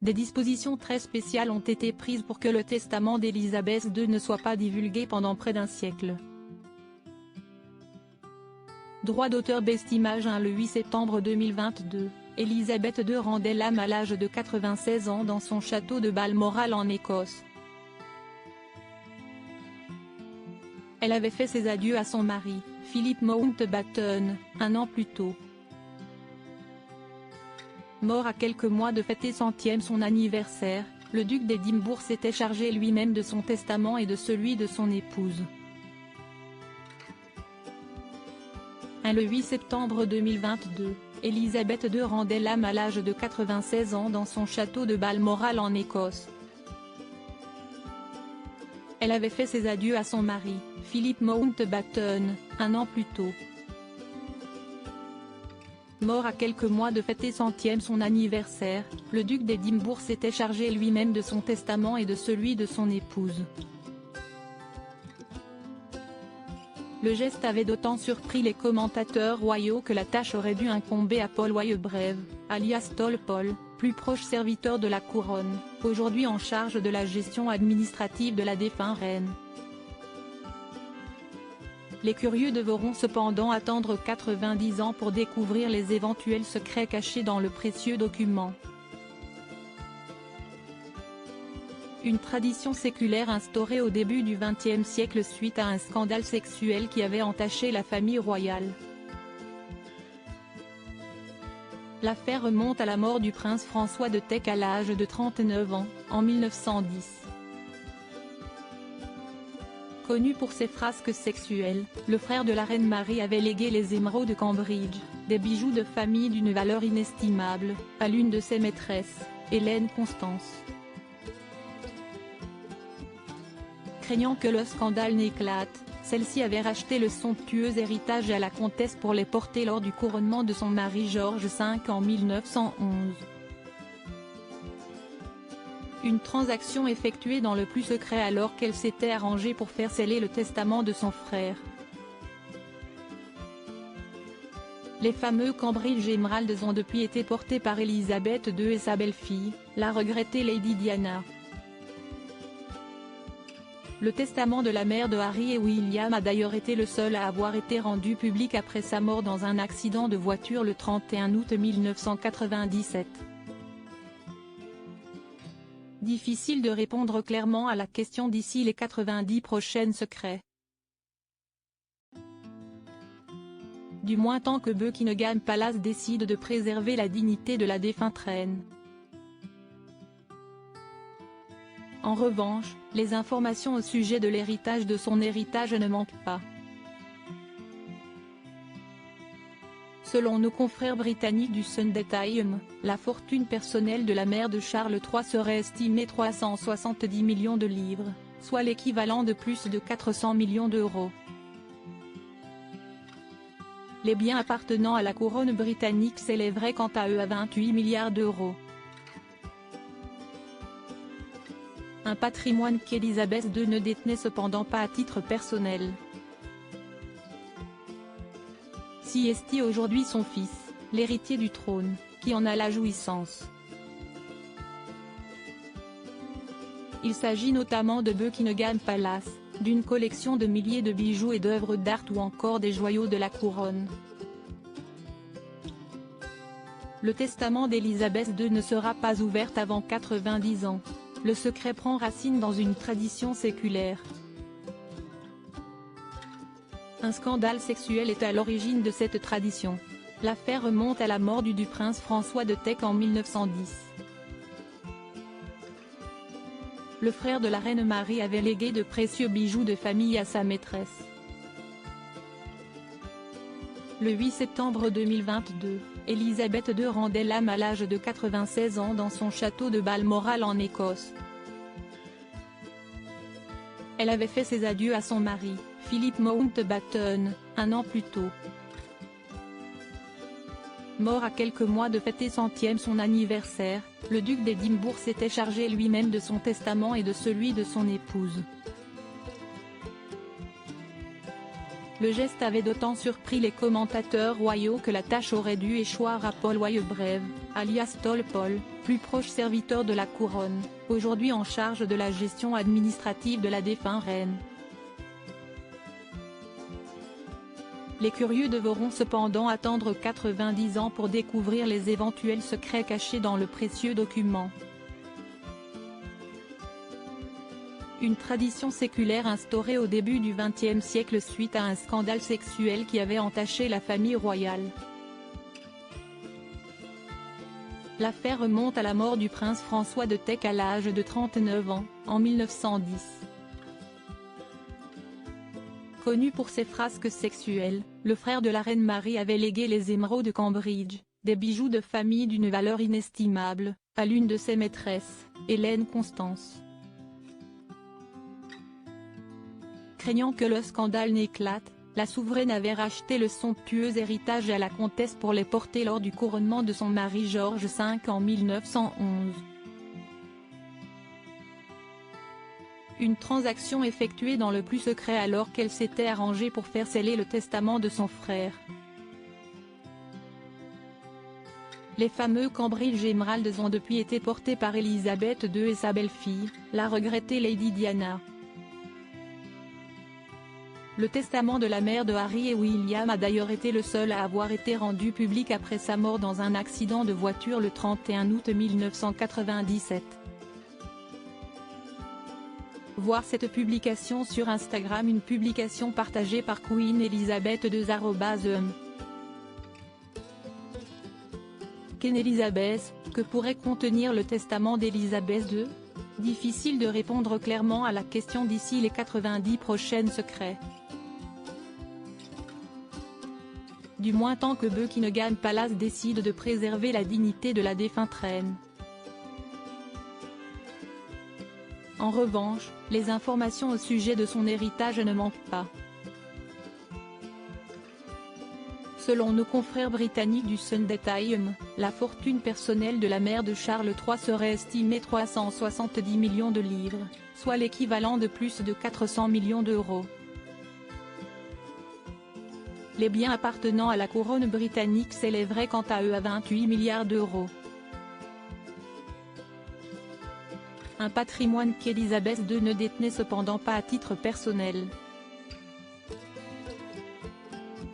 Des dispositions très spéciales ont été prises pour que le testament d'Élisabeth II ne soit pas divulgué pendant près d'un siècle. Droit d'auteur Best Image 1 Le 8 septembre 2022, Élisabeth II rendait l'âme à l'âge de 96 ans dans son château de Balmoral en Écosse. Elle avait fait ses adieux à son mari, Philip Mountbatten, un an plus tôt. Mort à quelques mois de fêter son anniversaire, le duc d'Édimbourg s'était chargé lui-même de son testament et de celui de son épouse. Le 8 septembre 2022, Élisabeth II rendait l'âme à l'âge de 96 ans dans son château de Balmoral en Écosse. Elle avait fait ses adieux à son mari, Philip Mountbatten, un an plus tôt. Mort à quelques mois de fêter son anniversaire, le duc d'Édimbourg s'était chargé lui-même de son testament et de celui de son épouse. Le geste avait d'autant surpris les commentateurs royaux que la tâche aurait dû incomber à Paul Wyatt-Breve, alias Tolpol, plus proche serviteur de la couronne, aujourd'hui en charge de la gestion administrative de la défunte reine. Les curieux devront cependant attendre 90 ans pour découvrir les éventuels secrets cachés dans le précieux document. Une tradition séculaire instaurée au début du XXe siècle suite à un scandale sexuel qui avait entaché la famille royale. L'affaire remonte à la mort du prince François de Teck à l'âge de 39 ans, en 1910. Connu pour ses frasques sexuelles, le frère de la reine Marie avait légué les émeraudes de Cambridge, des bijoux de famille d'une valeur inestimable, à l'une de ses maîtresses, Hélène Constance. Craignant que le scandale n'éclate, celle-ci avait racheté le somptueux héritage à la comtesse pour les porter lors du couronnement de son mari George V en 1911. Une transaction effectuée dans le plus secret alors qu'elle s'était arrangée pour faire sceller le testament de son frère. Les fameux Cambridge Emeralds ont depuis été portés par Élisabeth II et sa belle-fille, la regrettée Lady Diana. Le testament de la mère de Harry et William a d'ailleurs été le seul à avoir été rendu public après sa mort dans un accident de voiture le 31 août 1997. Difficile de répondre clairement à la question d'ici les 90 prochains secrets. Du moins tant que Buckingham Palace décide de préserver la dignité de la défunte reine. En revanche, les informations au sujet de l'héritage de son héritage ne manquent pas. Selon nos confrères britanniques du Sunday Times, la fortune personnelle de la mère de Charles III serait estimée 370 millions de livres, soit l'équivalent de plus de 400 millions d'euros. Les biens appartenant à la couronne britannique s'élèveraient quant à eux à 28 milliards d'euros. Un patrimoine qu'Élisabeth II ne détenait cependant pas à titre personnel. Si est aujourd'hui son fils, l'héritier du trône, qui en a la jouissance. Il s'agit notamment de Buckingham Palace, d'une collection de milliers de bijoux et d'œuvres d'art ou encore des joyaux de la couronne. Le testament d'Élisabeth II ne sera pas ouvert avant 90 ans. Le secret prend racine dans une tradition séculaire. Un scandale sexuel est à l'origine de cette tradition. L'affaire remonte à la mort du prince François de Teck en 1910. Le frère de la reine Marie avait légué de précieux bijoux de famille à sa maîtresse. Le 8 septembre 2022, Élisabeth II rendait l'âme à l'âge de 96 ans dans son château de Balmoral en Écosse. Elle avait fait ses adieux à son mari, Philip Mountbatten, un an plus tôt. Mort à quelques mois de fêter son anniversaire, le duc d'Édimbourg s'était chargé lui-même de son testament et de celui de son épouse. Le geste avait d'autant surpris les commentateurs royaux que la tâche aurait dû échoir à Paul Wyatt-Breve, alias Tolpol, plus proche serviteur de la couronne, aujourd'hui en charge de la gestion administrative de la défunte reine. Les curieux devront cependant attendre 90 ans pour découvrir les éventuels secrets cachés dans le précieux document. Une tradition séculaire instaurée au début du XXe siècle suite à un scandale sexuel qui avait entaché la famille royale. L'affaire remonte à la mort du prince François de Teck à l'âge de 39 ans, en 1910. Connu pour ses frasques sexuelles, le frère de la reine Marie avait légué les émeraudes de Cambridge, des bijoux de famille d'une valeur inestimable, à l'une de ses maîtresses, Hélène Constance. Craignant que le scandale n'éclate, la souveraine avait racheté le somptueux héritage à la comtesse pour les porter lors du couronnement de son mari George V en 1911. Une transaction effectuée dans le plus secret alors qu'elle s'était arrangée pour faire sceller le testament de son frère. Les fameux Cambridge Emeralds ont depuis été portés par Elisabeth II et sa belle-fille, la regrettée Lady Diana. Le testament de la mère de Harry et William a d'ailleurs été le seul à avoir été rendu public après sa mort dans un accident de voiture le 31 août 1997. Voir cette publication sur Instagram. Une publication partagée par Queen Elizabeth II Queen Elizabeth, que pourrait contenir le testament d'Elizabeth II? Difficile de répondre clairement à la question d'ici les 90 prochaines secrets. Du moins tant que Buckingham Palace décide de préserver la dignité de la défunte reine. En revanche, les informations au sujet de son héritage ne manquent pas. Selon nos confrères britanniques du Sunday Times, la fortune personnelle de la mère de Charles III serait estimée 370 millions de livres, soit l'équivalent de plus de 400 millions d'euros. Les biens appartenant à la couronne britannique s'élèveraient quant à eux à 28 milliards d'euros. Un patrimoine qu'Elisabeth II ne détenait cependant pas à titre personnel.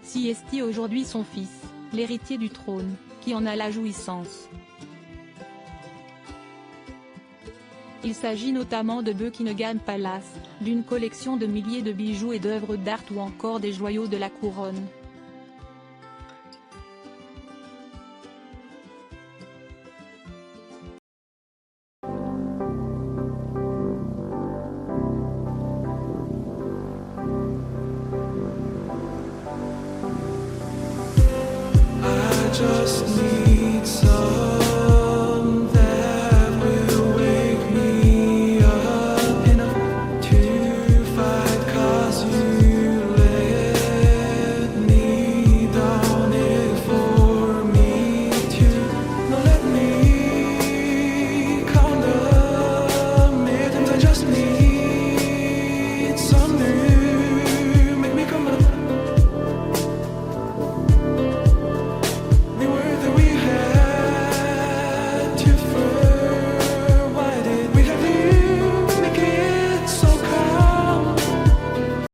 Siesti aujourd'hui son fils, l'héritier du trône, qui en a la jouissance. Il s'agit notamment de Buckingham Palace, d'une collection de milliers de bijoux et d'œuvres d'art ou encore des joyaux de la couronne.